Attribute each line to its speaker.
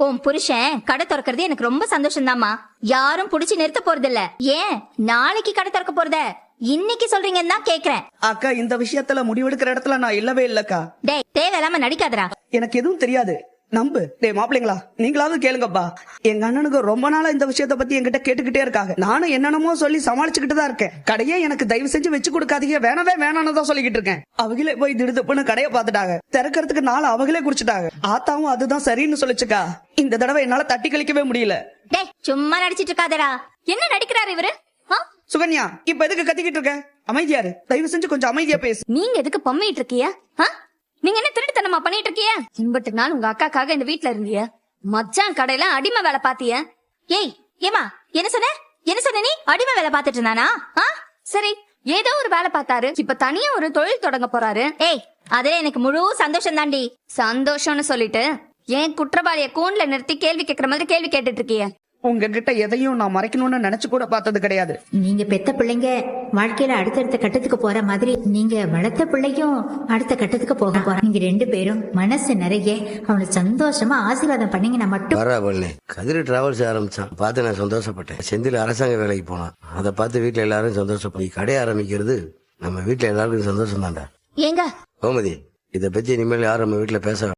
Speaker 1: உன் புருஷன் கடை திறக்கிறது எனக்கு ரொம்ப சந்தோஷம்தாம்மா. யாரும் புடிச்சு நிறுத்த போறது இல்ல. ஏன் நாளைக்கு கடை திறக்க போறத இன்னைக்கு சொல்றீங்கன்னு தான் கேக்குறேன்.
Speaker 2: அக்கா, இந்த விஷயத்துல முடிவெடுக்கிற இடத்துல நான் இல்லவே இல்லக்கா.
Speaker 1: டேய், தேவையில்லாம நடிக்காதடா.
Speaker 2: எனக்கு எதுவும் தெரியாது, நம்பு. டேய் மாப்பிள்ளைங்களா, நீங்களாவது கேளுங்கப்பா. எங்க அண்ணனுக்கு ரொம்ப நாளா இந்த விஷயத்த பத்தி என்கிட்ட கேட்டுக்கிட்டே இருக்காங்க. நானும் என்னென்னமோ சொல்லி சமாளிச்சுக்கிட்டு தான் இருக்கேன். கடையே எனக்கு தயவு செஞ்சு வச்சு கொடுக்காதீங்க, வேணவே வேணான்னு தான் சொல்லிக்கிட்டு இருக்கேன். அவங்களே போய் திடுதுப்புன்னு கடையை பாத்துட்டாங்க. திறக்கிறதுக்கு நாள் அவங்களே குடிச்சிட்டாங்க. ஆத்தாவும் அதுதான் சரின்னு சொல்லிச்சுக்கா. இந்த தடவை என்னால தட்டி கழிக்கவே முடியல.
Speaker 1: டேய், சும்மா நடிச்சிட்டு இருக்காதடா. என்ன நடிக்கிறாரு இவரு?
Speaker 2: சுகன்யா, இப்ப எதுக்கு கத்திக்கிட்டு இருக்க? அமைதியாரு, தயவு செஞ்சு கொஞ்சம் அமைதியா பேசு.
Speaker 1: நீங்க எதுக்கு பொம்மையிட்டு இருக்கிய? நீங்க என்ன திருட்டுத்தனமா பண்ணிட்டு இருக்கிய? இம்பட்டு நாள் உங்க அக்காக்காக இந்த வீட்டுல இருந்திய, மச்சான் கடையில அடிமை வேலை பாத்திய. ஏய் ஏமா, என்ன சொன்ன? என்ன சொன்ன நீ? அடிமை வேலை பாத்துட்டு இருந்தானா? சரி, ஏதோ ஒரு வேலை பார்த்தாரு, இப்ப தனியா ஒரு தொழில் தொடங்க போறாரு. ஏய், அதுல எனக்கு முழு சந்தோஷம் தாண்டி. சந்தோஷம்னு சொல்லிட்டு ஏன் குற்றவாளிய கூண்ல நிறுத்தி கேள்வி கேட்கற மாதிரி கேள்வி கேட்டுட்டு இருக்கிய?
Speaker 2: உங்ககிட்ட எதையும் நான் மறைக்கணும்னு நினைச்சு கூட பார்த்தது கிடையாது.
Speaker 3: நீங்க பெத்த பிள்ளைங்க வாழ்க்கையில அடுத்தடுத்த கட்டத்துக்கு போற மாதிரி நீங்க வளர்த்த பிள்ளையும் அடுத்த கட்டத்துக்கு போக போறாங்க. நீங்க 2 பேரும் மனசு நிறைய அவனுக்கு சந்தோஷமா ஆசீர்வாதம் பண்ணீங்கன்னா மட்டும்.
Speaker 4: பரவாயில்ல. கதிர டிராவல்ஸ் ஆரம்பிச்சான், பார்த்து நான் சந்தோஷப்பட்டேன். செந்தில் அரசாங்க வேலைக்கு போனான், அதை பார்த்து வீட்டுல எல்லாரும் சந்தோஷப்படும். கடையை ஆரம்பிக்கிறது நம்ம வீட்டுல எல்லாருக்கும் சந்தோஷம் தான்டா.
Speaker 1: ஏங்க
Speaker 4: கோமதி, இதை பத்தி இனிமேல் யாரும் நம்ம வீட்டுல பேச